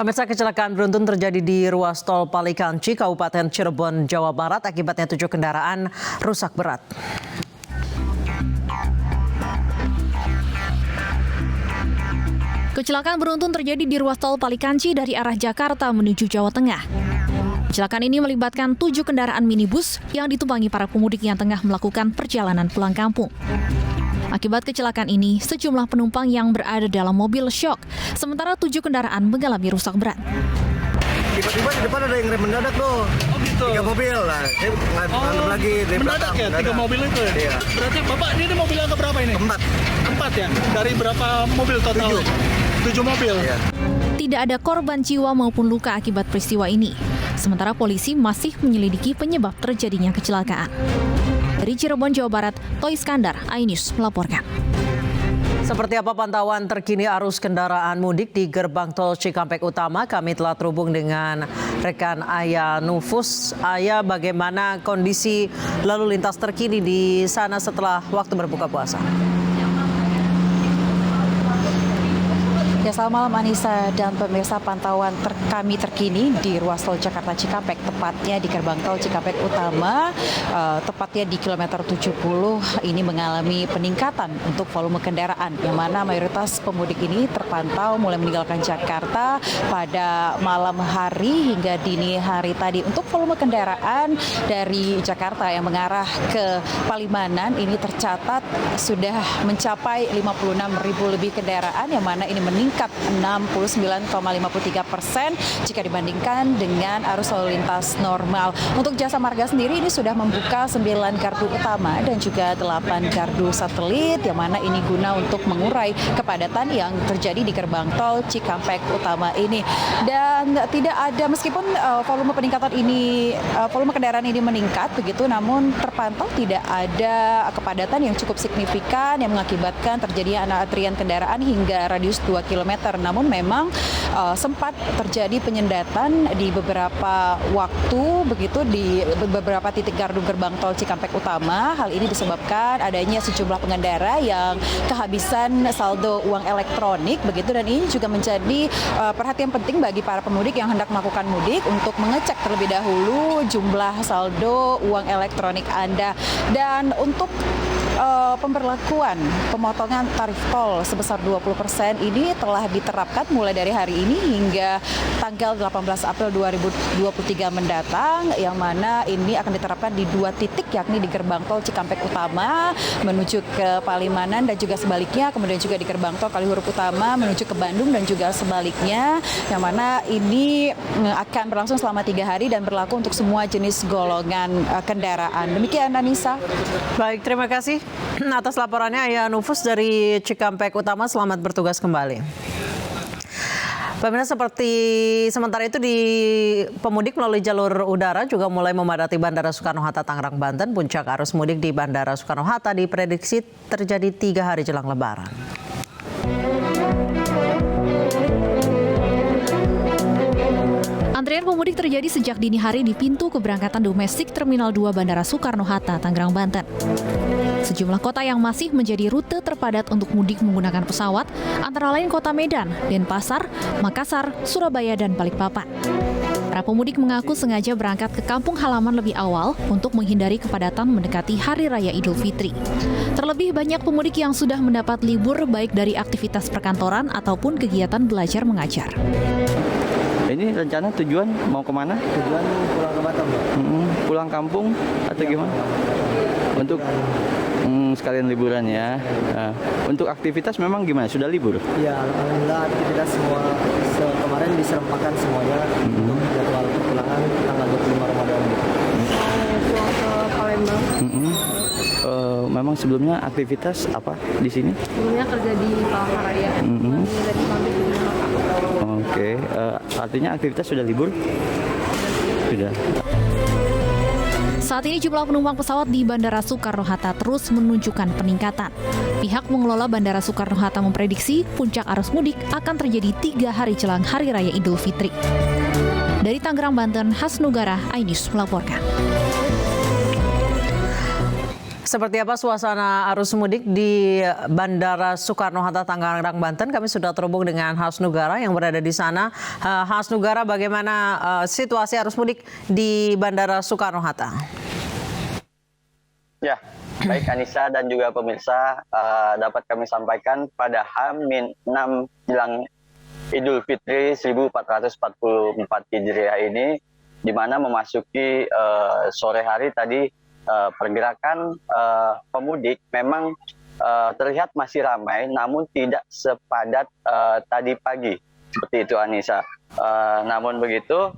Pemirsa, kecelakaan beruntun terjadi di ruas tol Palikanci, Kabupaten Cirebon, Jawa Barat. Akibatnya 7 kendaraan rusak berat. Kecelakaan beruntun terjadi di ruas tol Palikanci dari arah Jakarta menuju Jawa Tengah. Kecelakaan ini melibatkan 7 kendaraan minibus yang ditumpangi para pemudik yang tengah melakukan perjalanan pulang kampung. Akibat kecelakaan ini, sejumlah penumpang yang berada dalam mobil syok, sementara 7 kendaraan mengalami rusak berat. Tiba-tiba di depan ada yang rem mendadak tuh. Oh gitu. 3 mobil lah. Saya ngantuk lagi dari mendadak belakang. ya, 3 mobil itu ya? Iya. Berarti Bapak ini mobil yang keberapa ini? Keempat ya? Dari berapa mobil total? 7 mobil? Iya. Tidak ada korban jiwa maupun luka akibat peristiwa ini. Sementara polisi masih menyelidiki penyebab terjadinya kecelakaan. Dari Cirebon, Jawa Barat, Toy Iskandar, iNews melaporkan. Seperti apa pantauan terkini arus kendaraan mudik di gerbang tol Cikampek Utama? Kami telah terhubung dengan rekan Aya Nufus. Aya, bagaimana kondisi lalu lintas terkini di sana setelah waktu berbuka puasa? Ya, selamat malam Anissa dan pemirsa. Pantauan kami terkini di ruas tol Jakarta Cikampek, tepatnya di gerbang tol Cikampek Utama, tepatnya di kilometer 70 ini mengalami peningkatan untuk volume kendaraan, yang mana mayoritas pemudik ini terpantau mulai meninggalkan Jakarta pada malam hari hingga dini hari tadi. Untuk volume kendaraan dari Jakarta yang mengarah ke Palimanan ini tercatat sudah mencapai 56.000 lebih kendaraan, yang mana ini meningkat 69,53% jika dibandingkan dengan arus lalu lintas normal. Untuk Jasa Marga sendiri ini sudah membuka 9 gardu utama dan juga 8 gardu satelit, yang mana ini guna untuk mengurai kepadatan yang terjadi di gerbang tol Cikampek Utama ini. Dan tidak ada, meskipun volume peningkatan ini, volume kendaraan ini meningkat begitu, namun terpantau tidak ada kepadatan yang cukup signifikan yang mengakibatkan terjadinya antrian kendaraan hingga radius 2 km. Namun memang sempat terjadi penyendatan di beberapa waktu begitu di beberapa titik gardu gerbang tol Cikampek Utama. Hal ini disebabkan adanya sejumlah pengendara yang kehabisan saldo uang elektronik begitu, dan ini juga menjadi perhatian penting bagi para pemudik yang hendak melakukan mudik untuk mengecek terlebih dahulu jumlah saldo uang elektronik Anda. Dan untuk pemberlakuan pemotongan tarif tol sebesar 20% ini telah diterapkan mulai dari hari ini hingga tanggal 18 April 2023 mendatang, yang mana ini akan diterapkan di 2 titik, yakni di gerbang tol Cikampek Utama menuju ke Palimanan dan juga sebaliknya, kemudian juga di gerbang tol Kalihurip Utama menuju ke Bandung dan juga sebaliknya, yang mana ini akan berlangsung selama 3 hari dan berlaku untuk semua jenis golongan kendaraan. Demikian Anissa. Baik, terima kasih atas laporannya Aya Nufus dari Cikampek Utama. Selamat bertugas kembali. Pemirsa, sementara itu di pemudik melalui jalur udara juga mulai memadati Bandara Soekarno-Hatta Tangerang, Banten. Puncak arus mudik di Bandara Soekarno-Hatta diprediksi terjadi 3 hari jelang Lebaran. Antrian pemudik terjadi sejak dini hari di pintu keberangkatan domestik Terminal 2 Bandara Soekarno-Hatta, Tangerang, Banten. Sejumlah kota yang masih menjadi rute terpadat untuk mudik menggunakan pesawat, antara lain kota Medan, Denpasar, Makassar, Surabaya, dan Balikpapan. Para pemudik mengaku sengaja berangkat ke kampung halaman lebih awal untuk menghindari kepadatan mendekati Hari Raya Idul Fitri. Terlebih banyak pemudik yang sudah mendapat libur baik dari aktivitas perkantoran ataupun kegiatan belajar mengajar. Ini rencana tujuan mau kemana? Tujuan pulang ke Batam. Pulang kampung atau gimana? Untuk sekalian liburan ya. Untuk aktivitas memang gimana? Sudah libur? Ya, alhamdulillah aktivitas semua kemarin diserempakkan semuanya untuk jadwal pulangan tanggal 25 Ramadan. Pulang ke Palembang. Memang sebelumnya aktivitas apa di sini? Sebelumnya kerja di Palangkaraya. Lagi pabrik di Malaka. Oke, artinya aktivitas sudah libur? Sudah. Saat ini jumlah penumpang pesawat di Bandara Soekarno-Hatta terus menunjukkan peningkatan. Pihak pengelola Bandara Soekarno-Hatta memprediksi puncak arus mudik akan terjadi 3 hari jelang Hari Raya Idul Fitri. Dari Tangerang, Banten, Hasnugara, iNews melaporkan. Seperti apa suasana arus mudik di Bandara Soekarno-Hatta, Tangerang, Banten? Kami sudah terhubung dengan Has Nugara yang berada di sana. Has Nugara, bagaimana situasi arus mudik di Bandara Soekarno-Hatta? Ya, baik Anissa dan juga pemirsa, dapat kami sampaikan pada H-6 jelang Idul Fitri 1444 Hijriah ini, di mana memasuki sore hari tadi, pergerakan pemudik memang terlihat masih ramai, namun tidak sepadat tadi pagi seperti itu, Anissa. Namun begitu,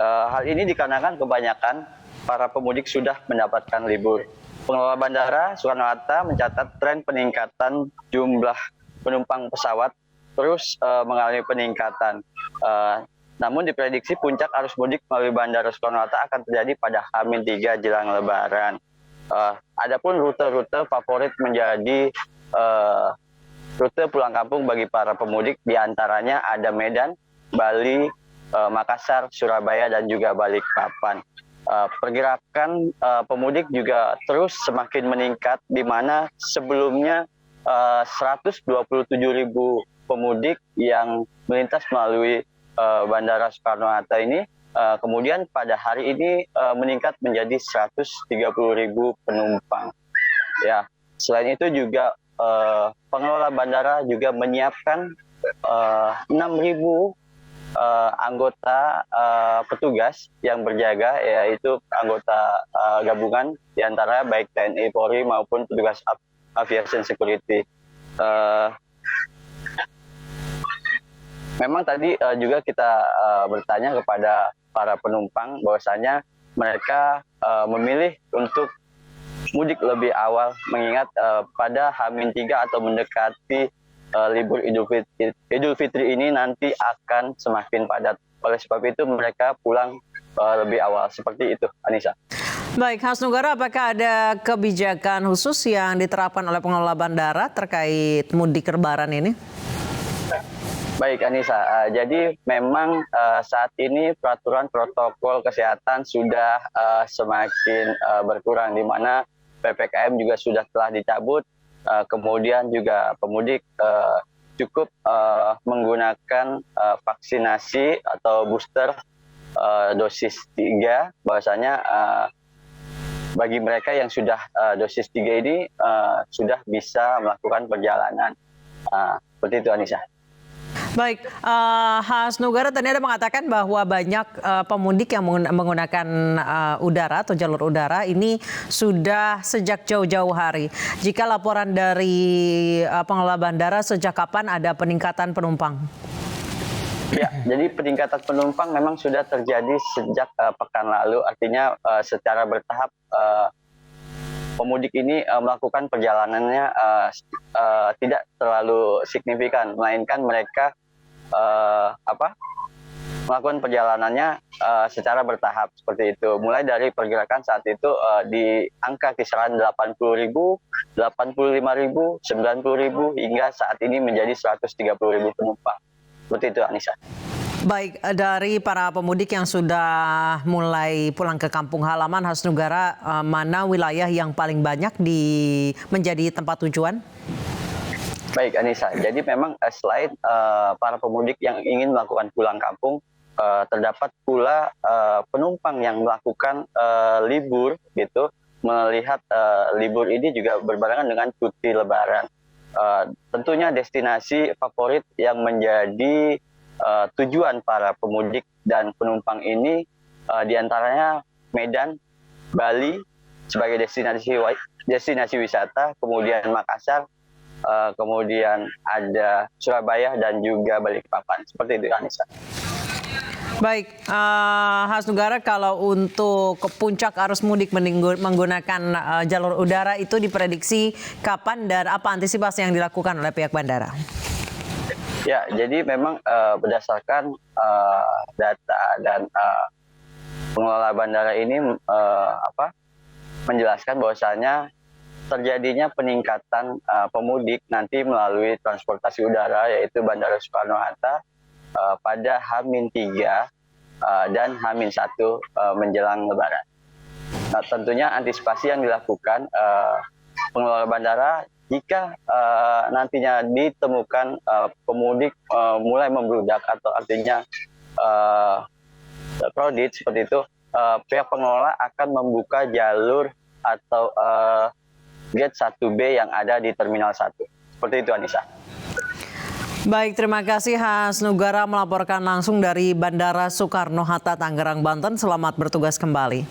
hal ini dikarenakan kebanyakan para pemudik sudah mendapatkan libur. Pengelola Bandara Soekarno-Hatta mencatat tren peningkatan jumlah penumpang pesawat terus mengalami peningkatan. Namun diprediksi puncak arus mudik melalui Bandara Soekarno-Hatta akan terjadi pada H-3 jelang Lebaran. Adapun rute-rute favorit menjadi rute pulang kampung bagi para pemudik, diantaranya ada Medan, Bali, Makassar, Surabaya, dan juga Balikpapan. Pergerakan pemudik juga terus semakin meningkat, di mana sebelumnya 127.000 pemudik yang melintas melalui Bandara Soekarno-Hatta ini, kemudian pada hari ini meningkat menjadi 130.000 penumpang. Ya, selain itu juga pengelola bandara juga menyiapkan 6.000 anggota petugas yang berjaga, yaitu anggota gabungan diantara baik TNI, Polri maupun petugas aviation security. Memang tadi juga kita bertanya kepada para penumpang bahwasanya mereka memilih untuk mudik lebih awal, mengingat pada H-3 atau mendekati libur Idul Fitri ini nanti akan semakin padat. Oleh sebab itu mereka pulang lebih awal. Seperti itu, Anissa. Baik, Has Nugara, apakah ada kebijakan khusus yang diterapkan oleh pengelola bandara terkait mudik Lebaran ini? Baik, Anissa. Jadi memang saat ini peraturan protokol kesehatan sudah semakin berkurang, di mana PPKM juga sudah telah dicabut. Kemudian juga pemudik cukup menggunakan vaksinasi atau booster dosis 3. Bahwasanya bagi mereka yang sudah dosis 3 ini sudah bisa melakukan perjalanan. Seperti itu, Anissa. Baik, Has Nugara tadi ada mengatakan bahwa banyak pemudik yang menggunakan udara atau jalur udara ini sudah sejak jauh-jauh hari. Jika laporan dari pengelola bandara, sejak kapan ada peningkatan penumpang? Ya, jadi peningkatan penumpang memang sudah terjadi sejak pekan lalu. Artinya secara bertahap pemudik ini melakukan perjalanannya tidak terlalu signifikan, melainkan mereka melakukan perjalanannya secara bertahap seperti itu. Mulai dari pergerakan saat itu di angka kisaran 80.000, 85.000, 90.000 hingga saat ini menjadi 130.000 penumpang. Seperti itu, Anissa. Baik, dari para pemudik yang sudah mulai pulang ke kampung halaman, Has Nugara, mana wilayah yang paling banyak menjadi tempat tujuan? Baik, Anissa. Jadi memang selain para pemudik yang ingin melakukan pulang kampung, terdapat pula penumpang yang melakukan libur, gitu. Melihat libur ini juga berbarengan dengan cuti Lebaran. Tentunya destinasi favorit yang menjadi tujuan para pemudik dan penumpang ini diantaranya Medan, Bali sebagai destinasi wisata, kemudian Makassar, kemudian ada Surabaya dan juga Balikpapan. Seperti itu, Anissa. Baik, Has Nugara, kalau untuk puncak arus mudik menggunakan jalur udara itu diprediksi kapan dan apa antisipasi yang dilakukan oleh pihak bandara? Ya, jadi memang berdasarkan data dan pengelola bandara ini menjelaskan bahwasanya terjadinya peningkatan pemudik nanti melalui transportasi udara, yaitu Bandara Soekarno-Hatta pada H-3 dan H-1 menjelang Lebaran. Nah, tentunya antisipasi yang dilakukan pengelola bandara jika nantinya ditemukan pemudik mulai membludak atau artinya crowded seperti itu, pihak pengelola akan membuka jalur atau gate 1B yang ada di Terminal 1. Seperti itu, Anissa. Baik, terima kasih Has Nugara melaporkan langsung dari Bandara Soekarno-Hatta, Tangerang, Banten. Selamat bertugas kembali.